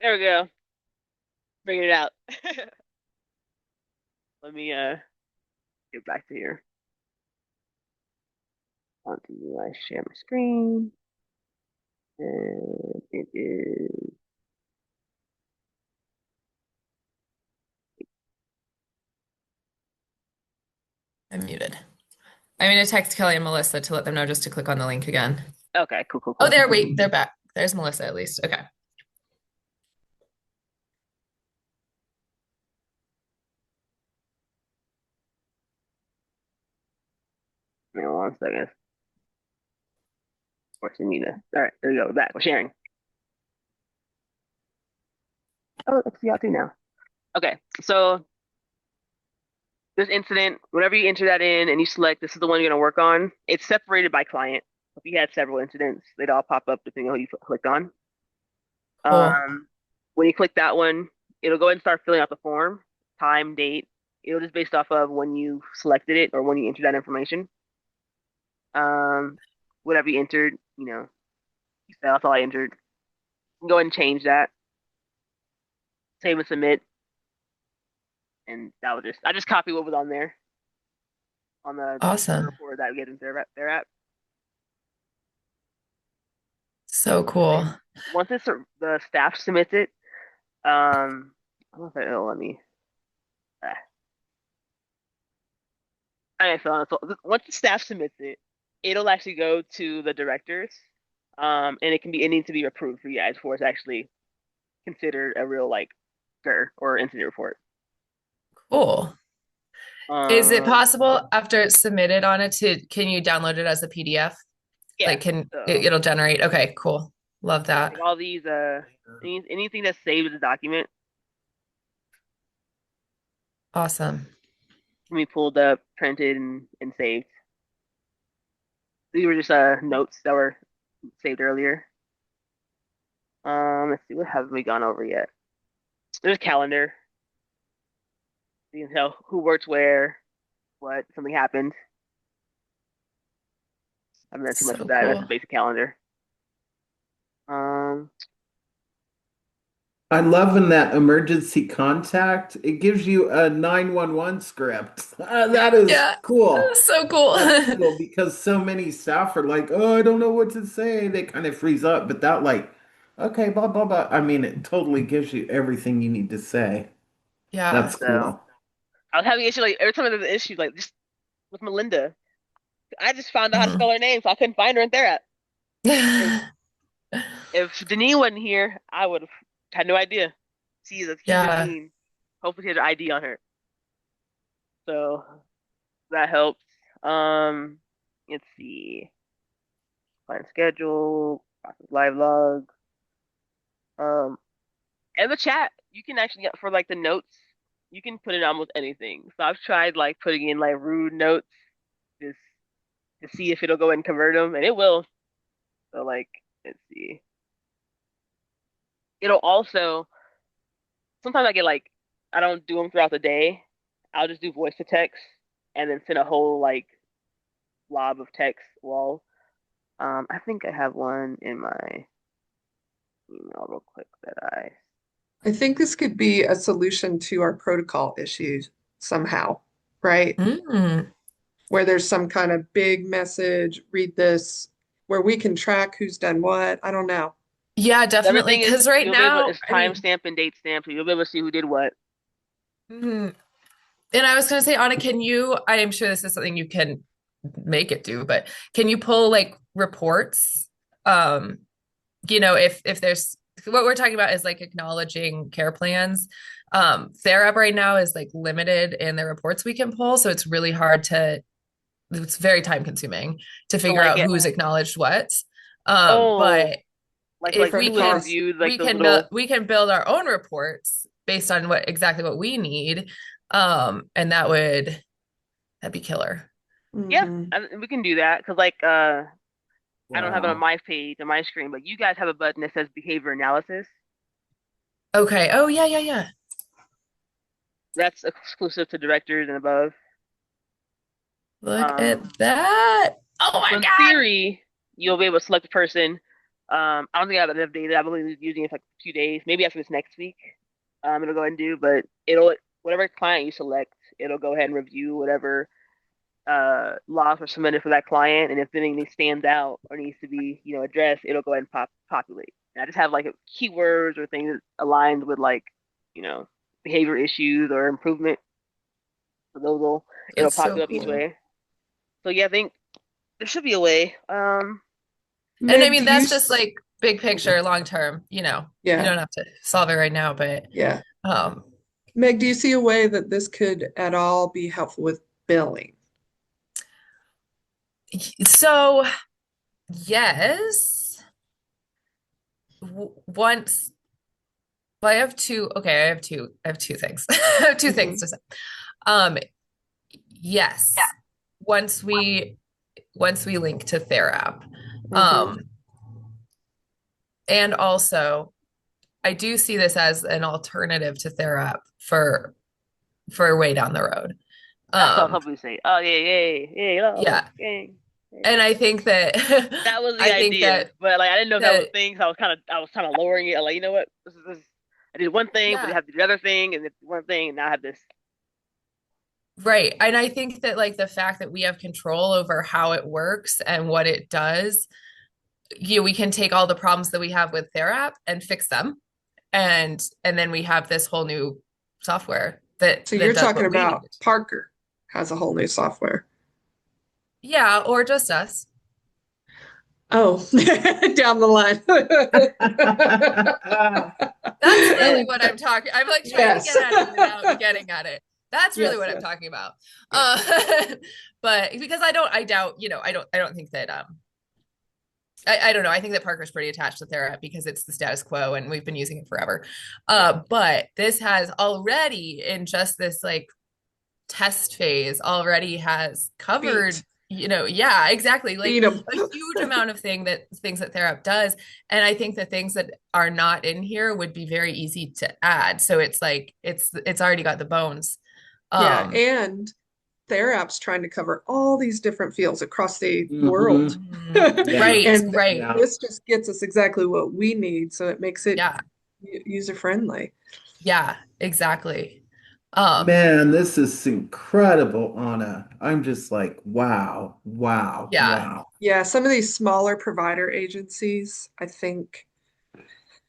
There we go. Bring it out. Let me get back to here. I share my screen. And it is I'm muted. I'm going to text Kelly and Melissa to let them know just to click on the link again. okay, cool, cool, Oh, cool. there, wait, they're back. There's Melissa at least. Okay. Hang on 1 second. Forcing me to. All right, there we go. We're back. We're sharing. Oh, let's see y'all too now. Okay, so this incident, whenever you enter that in and you select this is the one you're going to work on, it's separated by client. If you had several incidents, they'd all pop up depending on who you clicked on. Cool. Um, when you click that one, it'll go ahead and start filling out the form, time, date. It'll just based off of when you selected it or when you entered that information. Um, whatever you entered, you say that's all I entered. Go ahead and change that, save and submit, and that will just I just copy what was on there on the Awesome. report that we get in their app. So cool. And once the staff submits it, I don't know if it'll let me. Uh, I so once the staff submits it, it'll actually go to the directors, and it needs to be approved for you guys before it's actually considered a real like GER or incident report. Cool. Is it Um, possible after it's submitted on it to, can you download it as a PDF? yeah. Like, can So it'll generate? Okay, cool. Love that. like all these anything that's saved as a document Awesome. can be pulled up, printed, and saved. These were just notes that were saved earlier. Let's see, what haven't we gone over yet? There's a calendar. You can tell who worked where, what something happened. I haven't done too much with So that. That's cool. a basic calendar. Um, I love in that emergency contact, it gives you a 911 script. That is Yeah. cool. So cool. That's cool because so many staff are like, oh, I don't know what to say. They kind of freeze up, but that like, okay, blah, blah, blah. I mean, it totally gives you everything you need to say. Yeah. That's so cool. I was having issue like every time there's an issue, like just with Melinda, I just found out how to spell Mhm. her name, so I couldn't find her in there. If if Denise wasn't here, I would have had no idea. She's a human Yeah. being. Hopefully, she has her ID on her, so that helps. Um, let's see, client schedule, process live log. Um, and the chat, you can actually for like the notes, you can put in almost anything. So I've tried like putting in like rude notes just to see if it'll go and convert them, and it will. So like, let's see. It'll also sometimes I get like I don't do them throughout the day. I'll just do voice to text and then send a whole like blob of text. Well, I think I have one in my email real quick that I. I think this could be a solution to our protocol issues somehow, right? Mm. Where there's some kind of big message, read this, where we can track who's done what. I don't know. Yeah, The other definitely. thing is Because right you'll be able now, it's I mean, timestamp and date stamp, so you'll be able to see who did what. mhm. And I was going to say, Anna, can you, I am sure this is something you can make it do, but can you pull like reports? Um, if there's what we're talking about is like acknowledging care plans. Their app right now is like limited in the reports we can pull. So it's very time consuming to So figure like out it. who's acknowledged what. Oh, But like if we who has can, Protocols. reviewed like those little. we can build our own reports based on exactly what we need. And that'd be killer. Yeah, Hmm. we can do that because like I don't have it on Wow. my page on my screen, but you guys have a button that says behavior analysis. Okay. Oh, yeah, yeah, yeah. That's exclusive to directors and above. Look at Um, that. Oh so my in God. theory, you'll be able to select a person. I don't think I have enough data. I'm only using it for like 2 days. Maybe after this next week, it'll go ahead and do. But it'll whatever client you select, it'll go ahead and review whatever logs were submitted for that client, and if anything stands out or needs to be addressed, it'll go ahead and populate. And I just have like keywords or things aligned with like you know behavior issues or improvement. So it'll That's so populate up each cool. way. So yeah, I think there should be a way. And I Meg, do mean, you, that's just like big picture, long term, you yeah, don't have to solve it right now, but yeah. um, Meg, do you see a way that this could at all be helpful with billing? so yes, once, well, I have two things. I have two things Hmm. to say. Um, yes, once we link to TheraP, Hmm. um, and also I do see this as an alternative to TheraP for way down the road. That's what Um, companies say. Oh yeah, yay, yay, oh, yeah, yay. and I think that That was the I think idea, but like I didn't know if that was that a thing, so I was kind of lowering it. Like, you know what? This. I did one thing, but I yeah, have to do the other thing, and then one thing, and now I have this. right. And I think that like the fact that we have control over how it works and what it does, we can take all the problems that we have with TheraP and fix them. And then we have this whole new software that So you're that does talking what we about need. Parker has a whole new software. Yeah, or just us. Oh, down the line. That's Yeah, really what I'm talking. I'm like trying to Yes. get at it without getting at it. That's really Yes, what I'm yes, talking about. yes. Uh, but because I doubt, I don't think that I don't know. I think that Parker's pretty attached to Thera because it's the status quo and we've been using it forever. Yeah. But this has already in just this like test phase already has covered, Beat. yeah, exactly. Beat Like them. a huge amount of things that TheraP does. And I think the things that are not in here would be very easy to add. So it's like it's already got the bones. Yeah, Um and TheraP's trying to cover all these different fields across the world. mhm. Yeah. Right, And right. Yeah. this just gets us exactly what we need, so it makes it Yeah, user friendly. yeah, exactly. Um, Man, this is incredible, Anna. I'm just like, wow, wow, yeah. wow. Yeah, some of these smaller provider agencies, I think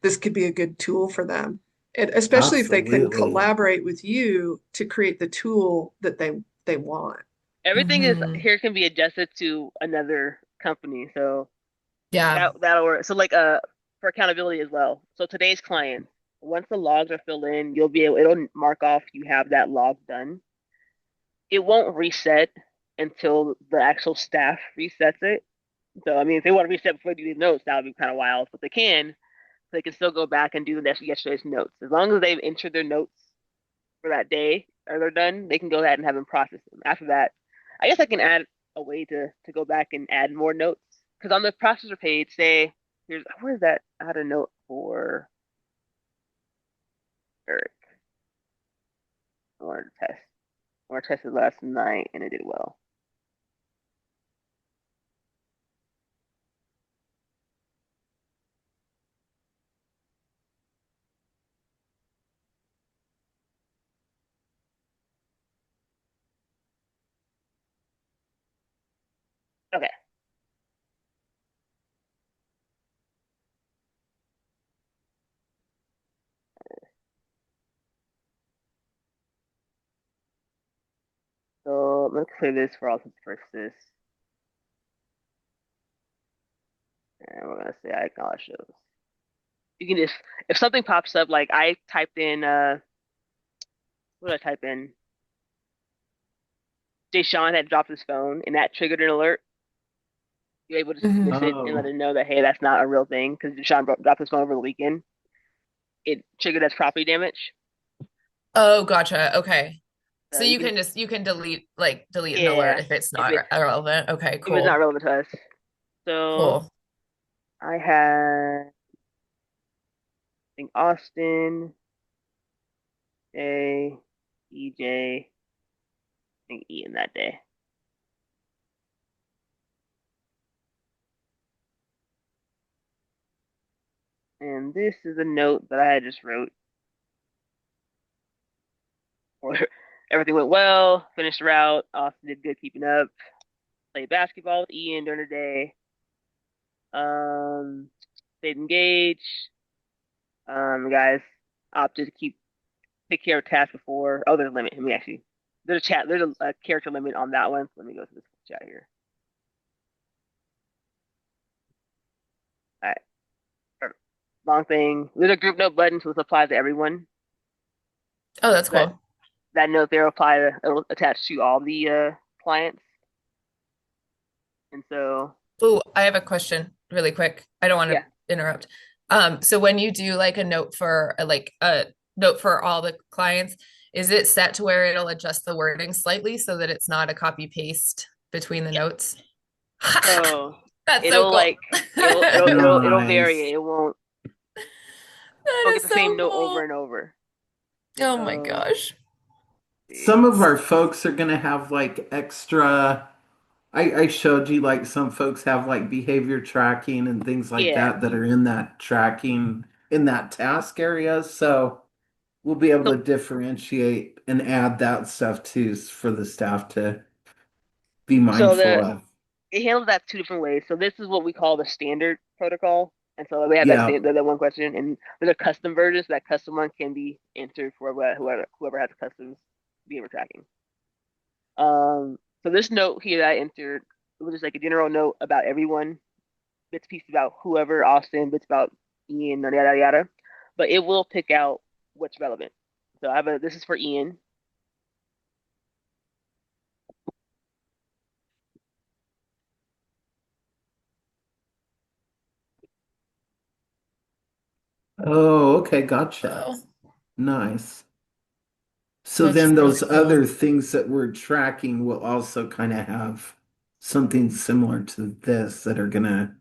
this could be a good tool for them. And especially if they can Absolutely. collaborate with you to create the tool that they want. everything is Mhm. here can be adjusted to another company, so Yeah. that'll work. So like for accountability as well. So today's client, once the logs are filled in, it'll mark off you have that log done. It won't reset until the actual staff resets it. So I mean, if they want to reset before they do these notes, that would be kind of wild, but they can. So they can still go back and do the next yesterday's notes. As long as they've entered their notes for that day or they're done, they can go ahead and have them process them. After that, I guess I can add a way to go back and add more notes. Because on the processor page, say, where's that? I had a note for Eric. I wanted to test. I wanted to test it last night and it did well. Okay. So let's clear this for all intents and purposes. And we're gonna say I acknowledge those. You can just if something pops up, like I typed in what did I type in? Deshaun had dropped his phone and that triggered an alert. You're able to dismiss Mhm. it and let Oh, it know that hey, that's not a real thing because Deshaun dropped his phone over the weekend. It triggered as property damage. Oh, gotcha. Okay. So So you you can can just delete an alert yeah, if it's if not it's relevant. Okay, if it's not cool. relevant to us. So Cool. I had I think Austin, A, EJ, I think Ian that day. And this is a note that I just wrote. Or everything went well, finished the route. Austin did good keeping up. Played basketball with Ian during the day. Um, Stayed engaged. Guys opted to take care of tasks before. Oh, there's a limit. Let me actually. There's a chat. There's a character limit on that one. Let me go to this chat here. All right. Perfect. Long thing. There's a group note button, so this applies to everyone. Oh, that's That cool. that note there it'll attach to all the clients. And so Oh, I have a question really quick. I don't want to yeah. interrupt. So when you do like a note for like a note for all the clients, is it set to where it'll adjust the wording slightly so that it's not a copy paste between the Yeah. notes? So That's so it'll cool. like it'll vary. Nice. That Won't get is the so same note over cool. and over. Oh my So gosh. let's Some see. of our folks are gonna have like extra. I showed you like some folks have like behavior tracking and things like Yeah. that that are in that tracking in that task area. So we'll be able So to differentiate and add that stuff too for the staff to be so mindful the of. it handles that two different ways. So this is what we call the standard protocol. And so we have Yeah. that one question, and there's a custom version. So that custom one can be entered for whoever has custom behavior tracking. So this note here that I entered, it was just like a general note about everyone, bits pieces about whoever, Austin, bits about Ian, yada yada yada. But it will pick out what's relevant. So this is for Ian. Oh, okay, gotcha. Oh, Nice. So that's then really those other cool. things that we're tracking will also kind of have something similar to this that are gonna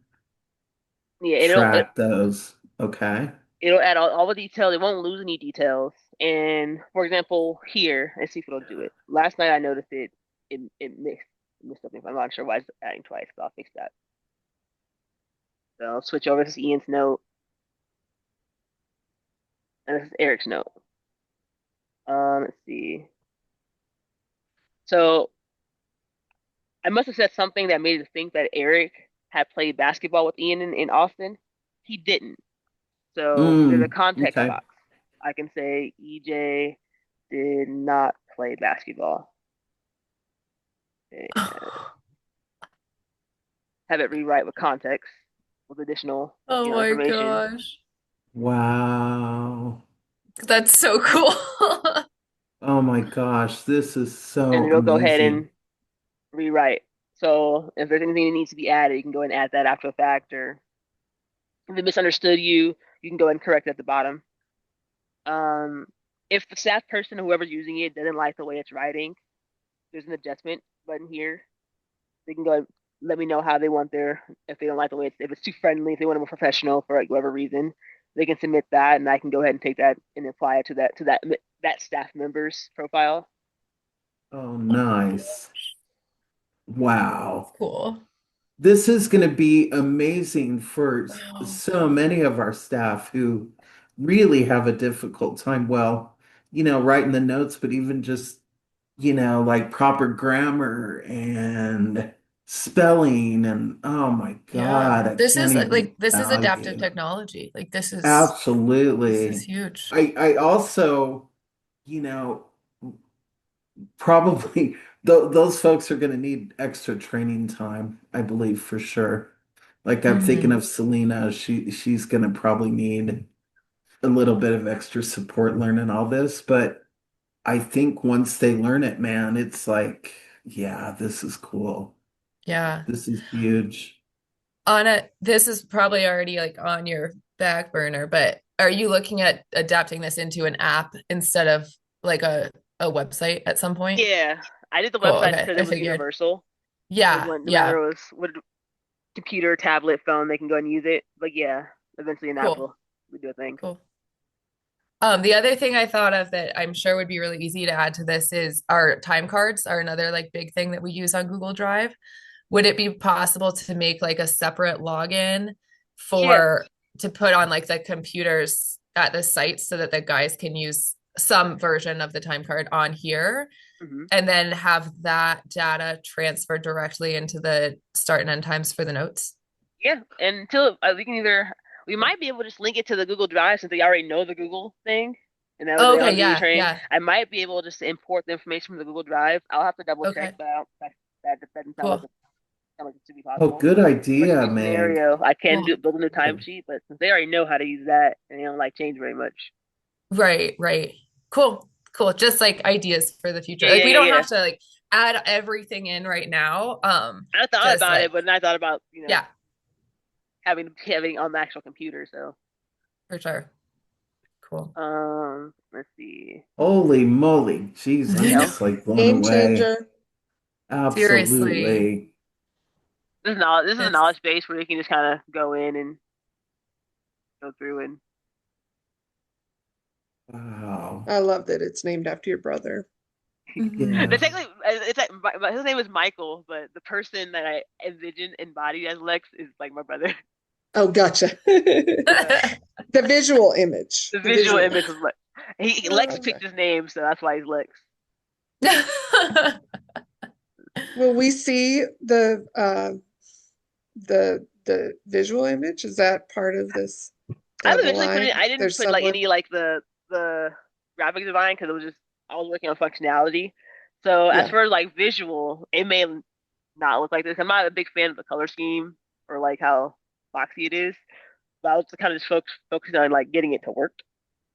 Yeah, track those. Okay. it'll add all the details. It won't lose any details. And for example, here, let's see if it'll do it. Last night I noticed it missed something. I'm not sure why it's adding twice, but I'll fix that. So I'll switch over. This is Ian's note, and this is Eric's note. Let's see. So I must have said something that made it think that Eric had played basketball with Ian in Austin. He didn't. So there's a context Okay. box. I can say EJ did not play basketball. Have it rewrite with context with additional, Oh my information. gosh. Wow. That's so cool. Oh my gosh, this is And so it'll go ahead amazing. and rewrite. So if there's anything that needs to be added, you can go ahead and add that after the fact, or if it misunderstood you, you can go ahead and correct it at the bottom. Um, if the staff person or whoever's using it doesn't like the way it's writing, there's an adjustment button here. They can go ahead and let me know how they want if they don't like the way if it's too friendly, if they want it more professional for like whatever reason, they can submit that, and I can go ahead and take that and apply it to that staff member's profile. Oh, nice. Wow. Cool. This is going to be amazing for Wow. so many of our staff who really have a difficult time, well, writing the notes, but even just, like proper grammar and spelling and oh my Yeah. God, I can't even This is tell adaptive you. technology. Like this is Absolutely. huge. I also, you know, probably those folks are going to need extra training time, I believe for sure. Like I'm thinking Hmm. of Selena, she's going to probably need a little bit of extra support learning all this, but I think once they learn it, man, it's like, yeah, this is cool. Yeah. This is huge. Anna, this is probably already like on your back burner, but are you looking at adapting this into an app instead of like a website at some point? Yeah, I did the Cool. website Okay. because I it was figured. universal. It was Yeah. one, no Yeah. matter what computer, tablet, phone, they can go and use it. But yeah, eventually an app Cool. will do a thing. Cool. The other thing I thought of that I'm sure would be really easy to add to this is our time cards are another like big thing that we use on Google Drive. Would it be possible to make like a separate login Yeah, for to put on like the computers at the site so that the guys can use some version of the time card on here Hmm. and then have that data transferred directly into the start and end times for the notes. Yeah, and until we can we might be able to just link it to the Google Drive since they already know the Google thing, and that way Oh, they don't okay, have to do the yeah, training. yeah. I might be able to just import the information from the Google Drive. I'll have to double check, Okay, but I don't, that doesn't cool, sound like it should be Oh, possible. good Worst idea, case Meg. scenario, I can cool. build a new timesheet, but since they already know how to use that and they don't like change very much. Right, right. Cool, cool. Just like ideas for the future. Yeah, Like yeah, we yeah, don't yeah. have to like add everything in right now. I thought Just about it, like, but then I thought about yeah, having on the actual computer. So for sure. Cool. let's see. Holy moly. Jeez, What I'm else? just like blown Game away. changer. Seriously. Absolutely. This is a It's knowledge base where you can just kind of go in and go through and Wow. I love that it's named after your brother. But Yeah. technically, it's like his name is Michael, but the person that I envisioned embodied as Lex is like my brother. Oh, gotcha. The visual image. The The visual visual. image was Lex. Lex Gotcha. picked his name, so that's why he's Lex. Will we see the visual image? Is that part of this I'm down the eventually putting. line? I didn't There's put like sublet. any like the graphic design because it was just I was working on functionality. So as Yeah. for like visual, it may not look like this. I'm not a big fan of the color scheme or like how boxy it is. But I was kind of just focusing on like getting it to work.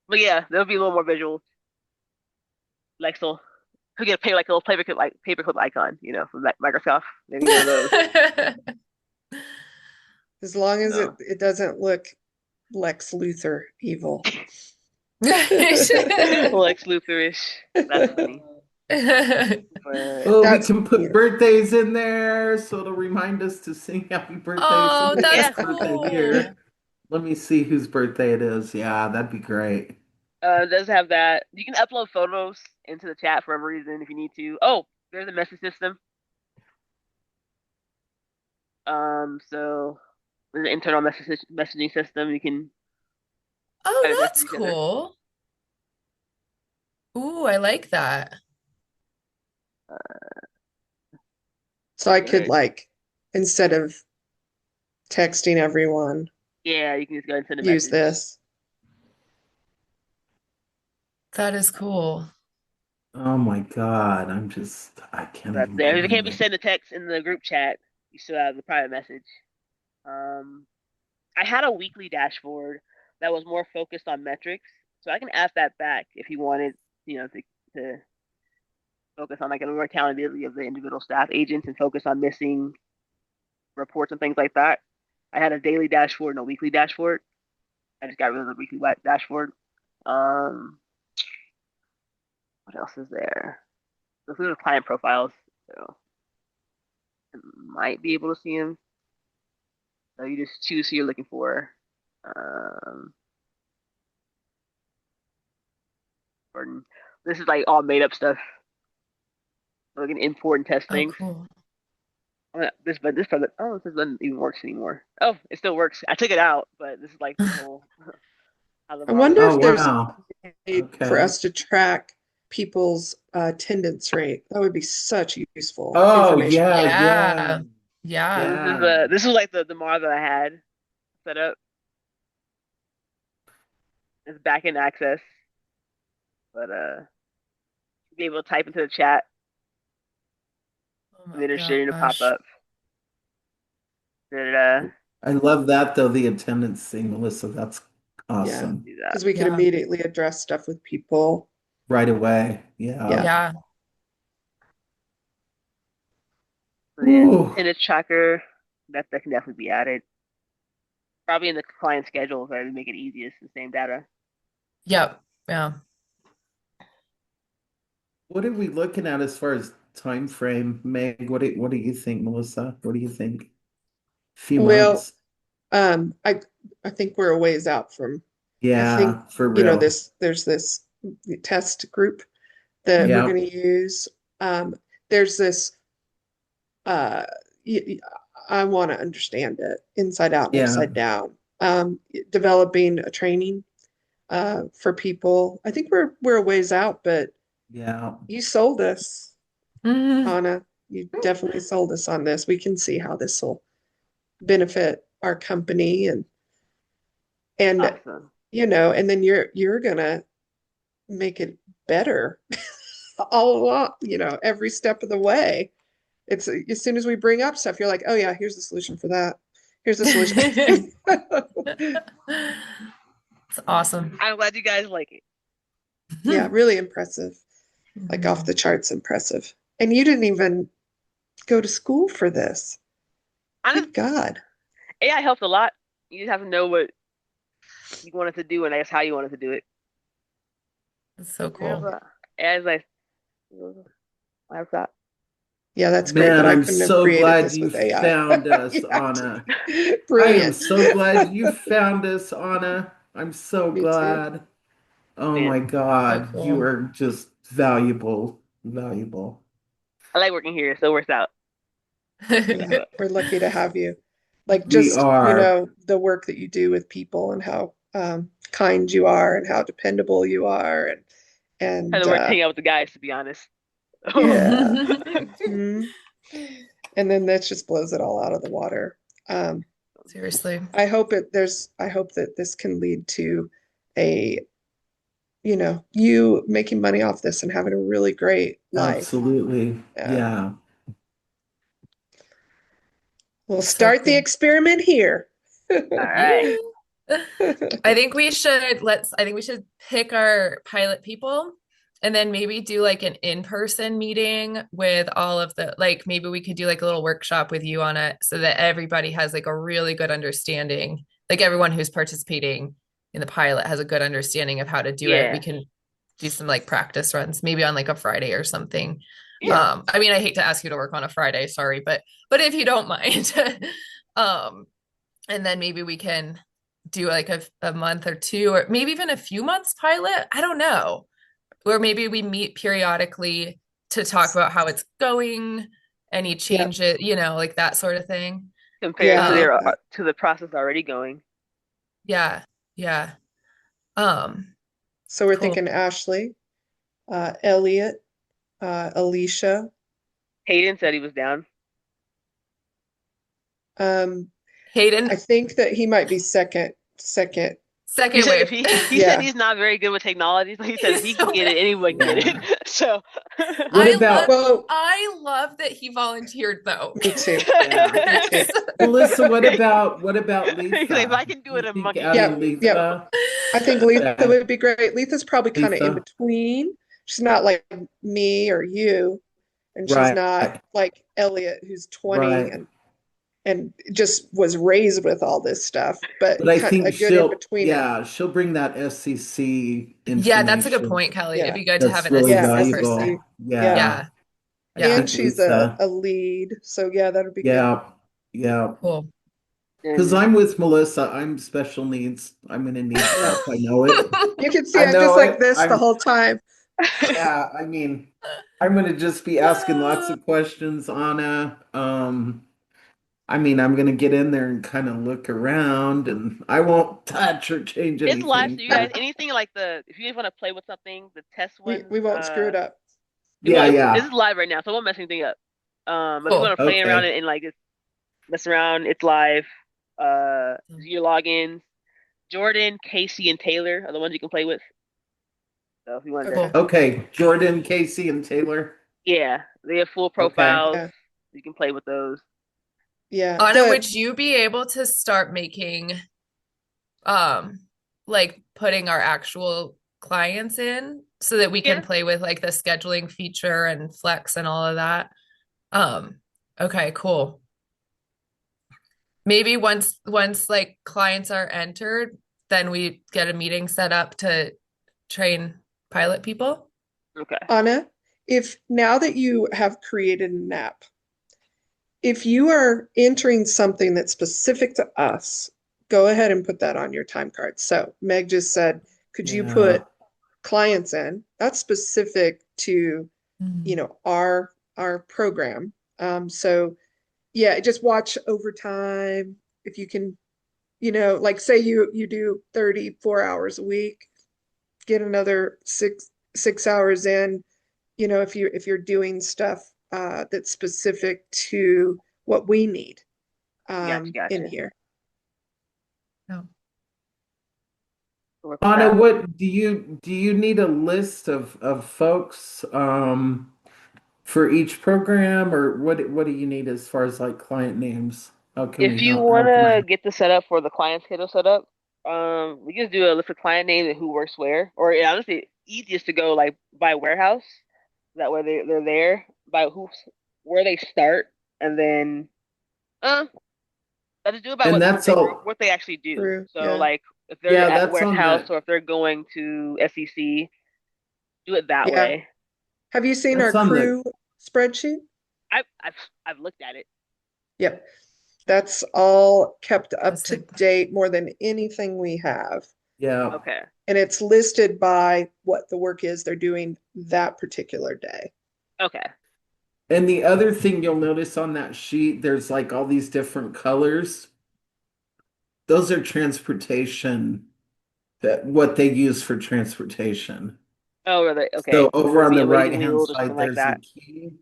But yeah, there'll be a little more visual. Like so, could get a like a little paperclip icon, from like Microsoft. Maybe one of those. As long as it So it doesn't look Lex Luthor evil. Lex Luthorish. That's funny. But Oh, we That's can put beautiful. birthdays in there so it'll remind us to sing happy birthday Oh, since it's that's yeah, his birthday here. cool. Let me see whose birthday it is. Yeah, that'd be great. it does have that. You can upload photos into the chat for every reason if you need to. Oh, there's a message system. So there's an internal messaging system. You can Oh, private that's message each other. cool. Ooh, I like that. So I could Good. like instead of texting everyone, Yeah, you can just go and send a use message. this. That is cool. Oh my God. I can't That's even there. If it can't believe be it. sent a text in the group chat, you still have the private message. Um, I had a weekly dashboard that was more focused on metrics, so I can add that back if you wanted, to focus on like a more accountability of the individual staff agents and focus on missing reports and things like that. I had a daily dashboard and a weekly dashboard. I just got rid of the weekly dashboard. Um, what else is there? Those are the client profiles, so you might be able to see them. So you just choose who you're looking for. Um, or this is like all made up stuff. So we can import and test Oh, things. cool. This product, oh, this doesn't even work anymore. Oh, it still works. I took it out, but this is like the whole how the I model wonder works. Oh if there's wow. a way for Okay. us to track people's attendance rate. That would be such useful Oh information. yeah, yeah. Yeah. So Yeah. Yeah. this is like the model that I had set up. It's back in access, but be able to type into the chat Oh and my then it's sharing to pop gosh. up. Did it I love that though, the attendance thing, Melissa. That's Yeah, awesome. do that? because we could Yeah. immediately address stuff with people. Right away. Yeah. Yeah. Yeah. So yeah, Ooh. attendance tracker that can definitely be added. Probably in the client schedule, right, to make it easiest, the same data. Yep. Yeah. What are we looking at as far as time frame, Meg? What do you think, Melissa? What do you think? Few Well, months? I think we're a ways out from, I think, Yeah, for real. there's this test group that we're Yeah, going to use. There's this, uh, y- y- I want to understand it inside out and yeah. upside down. developing a training for people. I think we're a ways out, but Yeah. you sold us, Mhm. Anna. You definitely sold us on this. We can see how this will benefit our company and Awesome. and then you're gonna make it better all along, every step of the way. It's as soon as we bring up stuff, you're like, oh yeah, here's the solution for that. Here's the solution. It's awesome. I'm glad you guys like it. Yeah, really impressive. Like off Mhm. the charts impressive. And you didn't even go to school for this. Honestly, Good God. AI helps a lot. You just have to know what you want it to do and I guess how you want it to do it. That's so Yeah, cool. but AI is like, I have that. Yeah, that's great, but Man, I I'm couldn't have so created glad this you with AI. found us, Yeah, Anna. I am brilliant. so glad you found us, Anna. I'm so Me too. glad. Oh Man, my So God, you cool. are just valuable, valuable. I like working here, so it works out. Yeah, But we're lucky to have you. Like We just, are. the work that you do with people and how kind you are and how dependable you are kind and of work hang out with the guys, to be honest. yeah. Mhm. And then that just blows it all out of the water. Um, Seriously. I hope that this can lead to a, you making money off this and having a really great life. Absolutely. Yeah. Yeah. We'll So start the cool. experiment here. All right. I think we should pick our pilot people and then maybe do like an in-person meeting with all of the like maybe we could do like a little workshop with you on it so that everybody has like a really good understanding. Like everyone who's participating in the pilot has a good understanding of how to do it. We Yeah. can do some like practice runs, maybe on like a Friday or something. Yeah. I mean, I hate to ask you to work on a Friday, sorry, but if you don't mind. um and then maybe we can do like a month or two or maybe even a few months pilot. I don't know. Or maybe we meet periodically to talk about how it's going, any Yeah, changes, like that sort of thing. Compared yeah, I to like Um, their that. to the process already going. yeah, yeah. Um, So we're cool. thinking Ashley, Elliot, Alicia. Hayden said he was down. Um, I Hayden, think that he might be second. He second said if wave. he said Yeah. he's not very good with technology, so he said if he can get Okay. it, anyone can get it. Yeah. So What I love about, Well, I love that he volunteered though. me too. yeah. Me too. Melissa, what about He's like, if I Letha? can do Do it, you a think monkey can adding Yep, do it. yep. Letha? I think Letha Yeah, would be great. Letha's probably kind of in Letha. between. She's not like me or you, and she's Right. not like Elliot, who's 20 Right. and just was raised with all this stuff, but But I kind think a good in betweener. she'll bring that SCC Yeah, that's a good information. point, Kelly. It'd Yeah, be good to have That's an really yeah, SEC SEC. person. valuable. Yeah. Yeah. Yeah, I yeah, And think she's a, Letha. a lead. So yeah, that'd be good. Yeah. Yeah. cool. Because And I'm with Melissa. I'm special needs. I'm gonna need Yeah. stuff. I know it. You can see I I'm just know like it. this the whole time. Yeah, I mean, I'm gonna just be asking lots of questions, Anna. I mean, I'm gonna get in there and kind of look around, and I won't touch or change it's live, so anything. you guys, anything like if you guys want to play with something, the test We one, we won't screw it up. it will. Yeah, This yeah. is live right now, so it won't mess anything up. But if you want Cool. to play around Okay. and like just mess around, it's live. Your logins, Jordan, Casey, and Taylor are the ones you can play with. So if you wanted to, Okay. Cool. Okay. Jordan, Casey, and Taylor. yeah, they have full Okay. profiles. Yeah. You can play with those. Yeah. Anna, The would you be able to start making um like putting our actual clients in so that we can Yeah, play with like the scheduling feature and flex and all of that? Um, okay, cool. Maybe once like clients are entered, then we get a meeting set up to train pilot people. okay. Anna, if now that you have created an app, if you are entering something that's specific to us, go ahead and put that on your time card. So Meg just said, could you Yeah. put clients in? That's specific to, Mm. our program. So yeah, just watch over time if you can like say you do 34 hours a week, get another 6 hours in, if you're doing stuff that's specific to what we need Gotcha, in gotcha. here. Oh. Work with Anna, that. what do you need a list of folks for each program, or what do you need as far as like client names? How can we If you help you wanna out? get the setup for the client schedule set up, we just do a list of client names and who works where. Or yeah, honestly, easiest to go like by warehouse. That way they're there by where they start, and then I just do it by And what that's all. what they actually do. True. So Yeah. like if they're Yeah, at that's on warehouse that. or if they're going to SEC, do it that Yeah. way. Have you seen our That's on the. crew spreadsheet? I've looked at it. Yep. That's all kept up to Listed. date more than anything we have. Yeah. Okay. And it's listed by what the work is they're doing that particular day. Okay. And the other thing you'll notice on that sheet, there's like all these different colors. Those are transportation, that what they use for transportation. Oh, really? So Okay. over on the right Waiting hand wheels or side, something like there's a that. key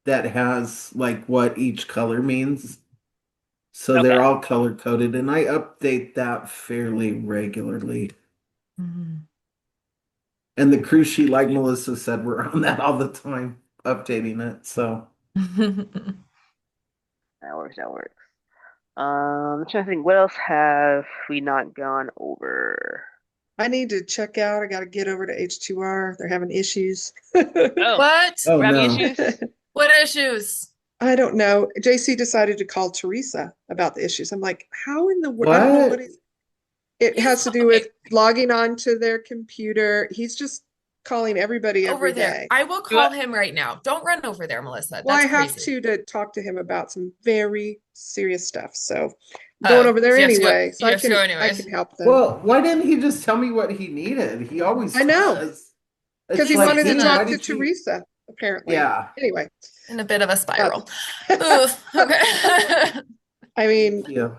that has like what each color means. So they're Okay. all color coded, and I update that fairly regularly. Mhm. And the cruise sheet, like Melissa said, we're on that all the time, updating it. So That works. That works. I'm trying to think. What else have we not gone over? I need to check out. I got to get over to H2R. They're having issues. Oh, What? oh we're having no. issues. What issues? I don't know. JC decided to call Teresa about the issues. I'm like, how in the world? I don't know what What? it He's has to do okay with logging on to their computer. He's just calling everybody over every there. day. I will Do I- call him right now. Don't run over there, Melissa. Well, I That's have crazy. to talk to him about some very serious stuff. So I'm going over there So you have to go. anyway, so You I have to go can anyways. help them. Well, why didn't he just tell me what he needed? He always I know, does. because It's he He's like, wanted to in dude, a why talk to did you? Teresa, apparently. Yeah. Anyway, in a bit of a uh, spiral. Ooh, okay. I mean, Thank you.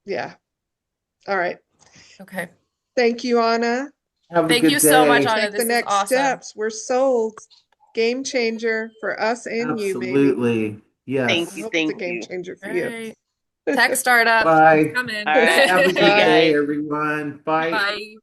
yeah. All right. Okay. Thank you, Anna. Have a Thank you good so much, day. Anna. Take the This is next awesome. steps. We're sold. Game changer for us and you, baby. Absolutely. Thank I Yes. you. hope it's a Thank game you. changer for All you. right. Tech startup. It's Bye. coming. All right. Have a See you good Bye. day, guys. everyone. Bye. Bye.